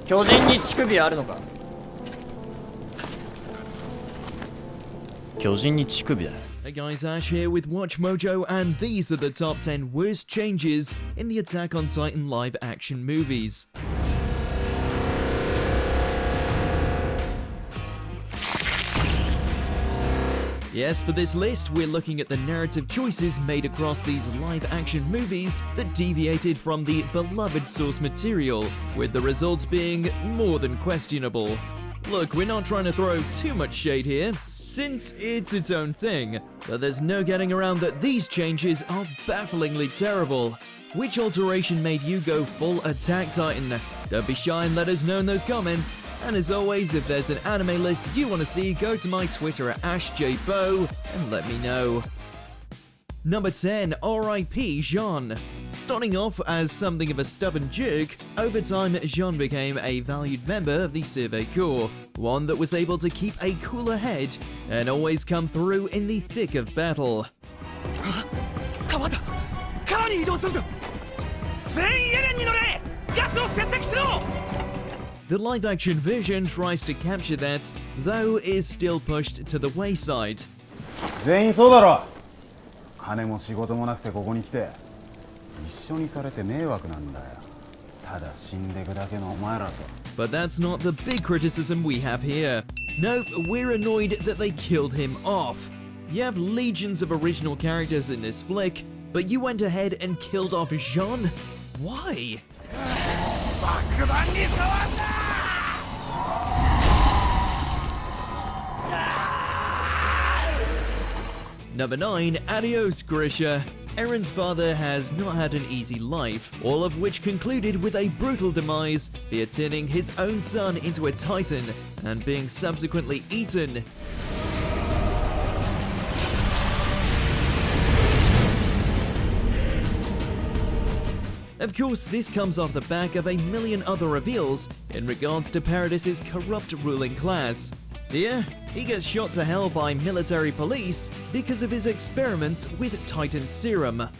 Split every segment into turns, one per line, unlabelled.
巨人に乳首あるのか？巨人に乳首だ。
Hey guys, Ash here with WatchMojo, and these are the top 10 worst changes in the Attack on Titan live action movies. Yes, for this list, we're looking at the narrative choices made across these live-action movies that deviated from the beloved source material, with the results being more than questionable. Look, we're not trying to throw too much shade here, since it's its own thing, but there's no getting around that these changes are bafflingly terrible. Which alteration made you go full Attack Titan? Don't be shy and let us know in those comments. And as always, if there's an anime list you want to see, go to my Twitter at AshJBo and let me know. Number 10, R.I.P. Jean. Starting off as something of a stubborn jerk, over time Jean became a valued member of the Survey Corps, one that was able to keep a cooler head and always come through in the thick of battle. The live-action version tries to capture that, though is still pushed to the wayside. But that's not the big criticism we have here. No, we're annoyed that they killed him off. You have legions of original characters in this flick, but you went ahead and killed off Jean? Why? Number 9, Adios Grisha. Eren's father has not had an easy life, all of which concluded with a brutal demise via turning his own son into a Titan and being subsequently eaten. Of course, this comes off the back of a million other reveals in regards to Paradis's corrupt ruling class. Here, he gets shot to hell by military police because of his experiments with Titan serum. Not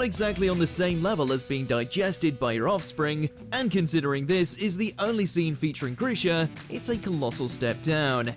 exactly on the same level as being digested by your offspring, and considering this is the only scene featuring Grisha, it's a colossal step down.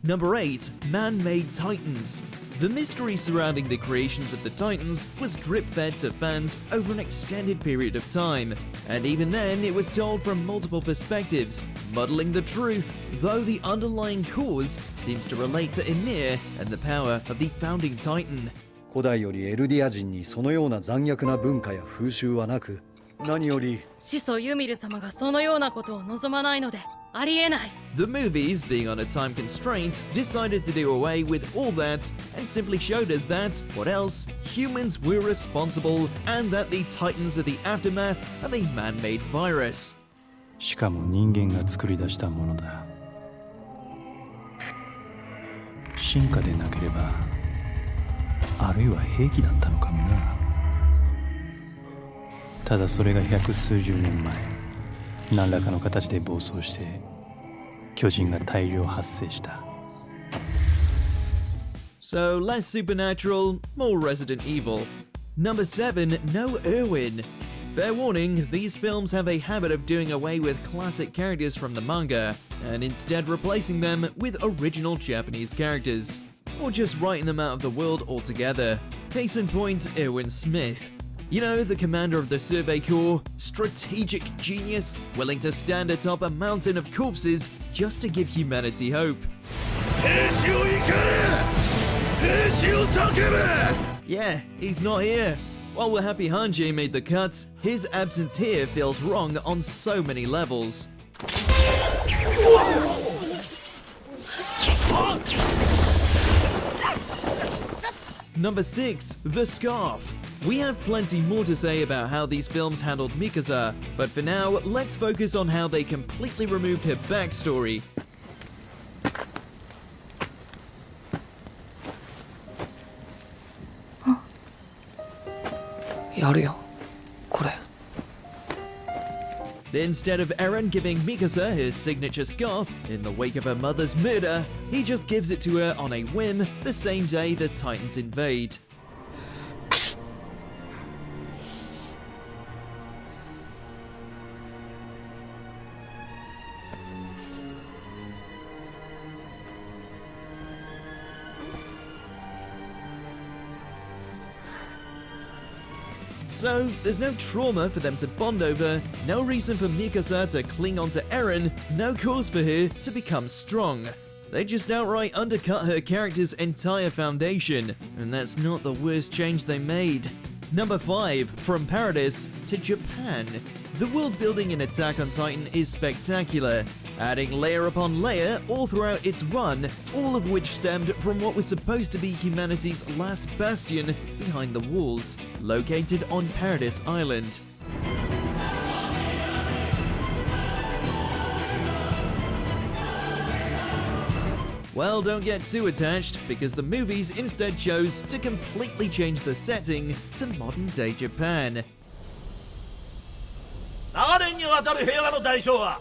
Number 8, Man-Made Titans. The mystery surrounding the creations of the Titans was drip-fed to fans over an extended period of time, and even then it was told from multiple perspectives, muddling the truth, though the underlying cause seems to relate to Ymir and the power of the founding Titan.
古代よりエルディア人にそのような残虐な文化や風習はなく、何より
始祖ユミル様がそのようなことを望まないのでありえない。
The movies, being on a time constraint, decided to do away with all that and simply showed us that, what else, humans were responsible and that the Titans are the aftermath of a man-made virus.
しかも人間が作り出したものだ。進化でなければあるいは兵器だったのかもな。ただそれが百数十年前、何らかの形で暴走して巨人が大量発生した。
So less supernatural, more Resident Evil. Number 7, no Erwin. Fair warning, these films have a habit of doing away with classic characters from the manga, and instead replacing them with original Japanese characters, or just writing them out of the world altogether. Case in point, Erwin Smith. You know, the commander of the Survey Corps, strategic genius, willing to stand atop a mountain of corpses just to give humanity hope. Yeah, he's not here. While we're happy Hanji made the cut, his absence here feels wrong on so many levels. Number 6, The Scarf. We have plenty more to say about how these films handled Mikasa, but for now, let's focus on how they completely removed her backstory.
やるよこれ。
Instead of Eren giving Mikasa his signature scarf in the wake of her mother's murder, he just gives it to her on a whim the same day the Titans invade. So, there's no trauma for them to bond over, no reason for Mikasa to cling on to Eren, no cause for her to become strong. They just outright undercut her character's entire foundation, and that's not the worst change they made. Number 5, from Paradise to Japan. The world building in Attack on Titan is spectacular, adding layer upon layer all throughout its run, all of which stemmed from what was supposed to be humanity's last bastion behind the walls, located on Paradise Island. Well, don't get too attached, because the movies instead chose to completely change the setting to modern-day Japan.
長年にわたる平和の代償は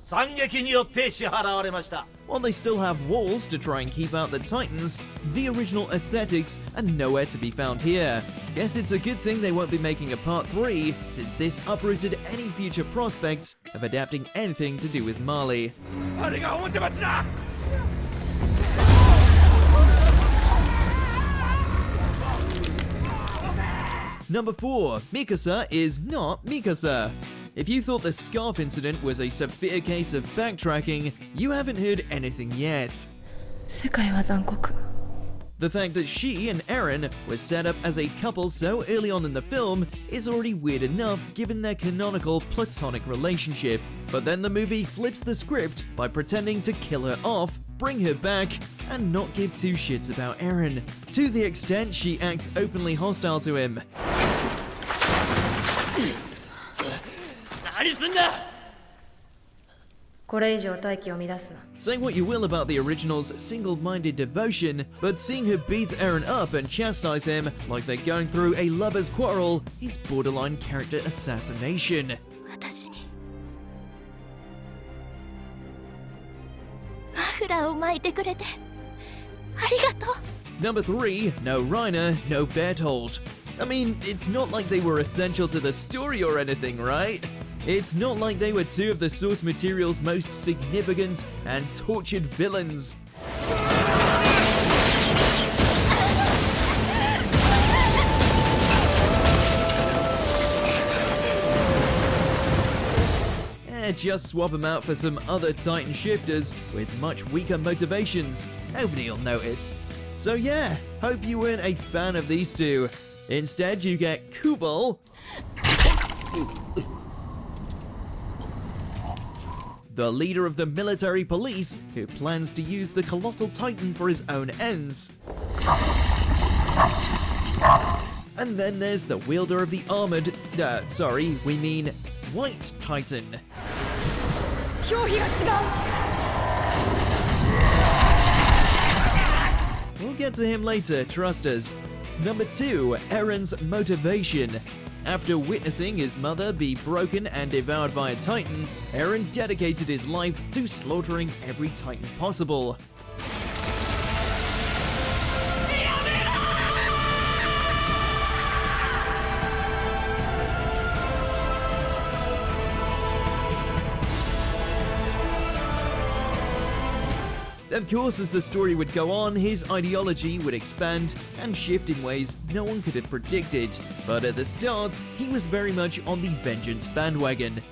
惨劇によって支払われました。
While they still have walls to try and keep out the Titans, the original aesthetics are nowhere to be found here. Guess it's a good thing they won't be making a part 3, since this uprooted any future prospects of adapting anything to do with Marley.
あれが表町だ。
Number 4, Mikasa is not Mikasa. If you thought the scarf incident was a severe case of backtracking, you haven't heard anything yet.
世界は残酷。
The fact that she and Eren were set up as a couple so early on in the film is already weird enough given their canonical platonic relationship. But then the movie flips the script by pretending to kill her off, bring her back, and not give two shits about Eren, to the extent she acts openly hostile to him.
何すんだ。
これ以上大気を乱すな。
Say what you will about the original's single-minded devotion, but seeing her beat Eren up and chastise him like they're going through a lover's quarrel is borderline character assassination.
私にマフラーを巻いてくれてありがとう。
Number 3, no Reiner, no Berthold. I mean, it's not like they were essential to the story or anything, right? It's not like they were two of the source material's most significant and tortured villains. Just swap them out for some other Titan shifters with much weaker motivations. Nobody'll notice. So yeah, hope you weren't a fan of these two. Instead, you get Kubal, the leader of the military police who plans to use the colossal Titan for his own ends. And then there's the wielder of the armored, White Titan.
表皮が違う。
We'll get to him later, trust us. Number 2, Eren's motivation. After witnessing his mother be broken and devoured by a Titan, Eren dedicated his life to slaughtering every Titan possible. Of course, as the story would go on, his ideology would expand and shift in ways no one could have predicted. But at the start, he was very much on the vengeance bandwagon.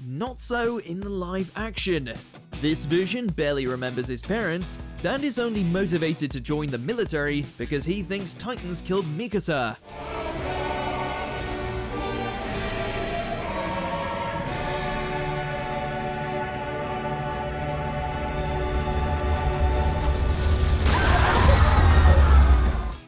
Not so in the live action. This version barely remembers his parents and is only motivated to join the military because he thinks Titans killed Mikasa.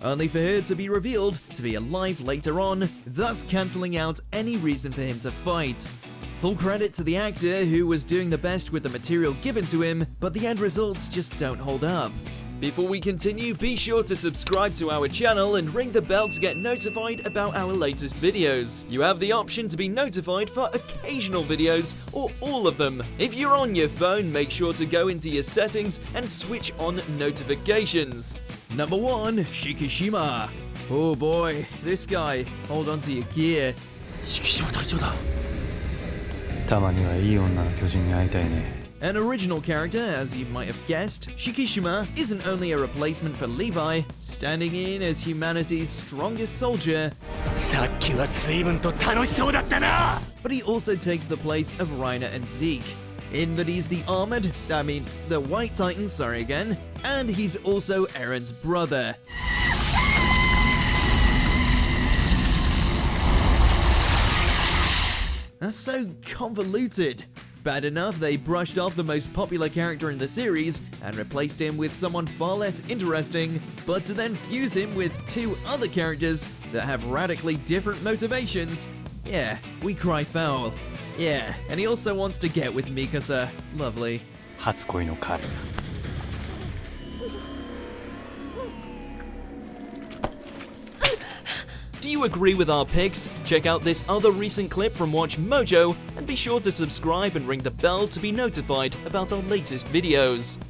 Only for her to be revealed to be alive later on, thus cancelling out any reason for him to fight. Full credit to the actor who was doing the best with the material given to him, but the end results just don't hold up. Before we continue, be sure to subscribe to our channel and ring the bell to get notified about our latest videos. You have the option to be notified for occasional videos or all of them. If you're on your phone, make sure to go into your settings and switch on notifications. Number 1, Shikishima. Oh boy, this guy. Hold on to your gear.
たまにはいい女の巨人に会いたいね。
An original character, as you might have guessed, Shikishima isn't only a replacement for Levi, standing in as humanity's strongest soldier,
さっきは随分と楽しそうだったな。
but he also takes the place of Reiner and Zeke, in that he's the the White Titan, and he's also Eren's brother. That's so convoluted. Bad enough they brushed off the most popular character in the series and replaced him with someone far less interesting, but to then fuse him with 2 other characters that have radically different motivations, yeah, we cry foul. Yeah, and he also wants to get with Mikasa. Lovely.
初恋の彼。
Do you agree with our picks? Check out this other recent clip from WatchMojo and be sure to subscribe and ring the bell to be notified about our latest videos.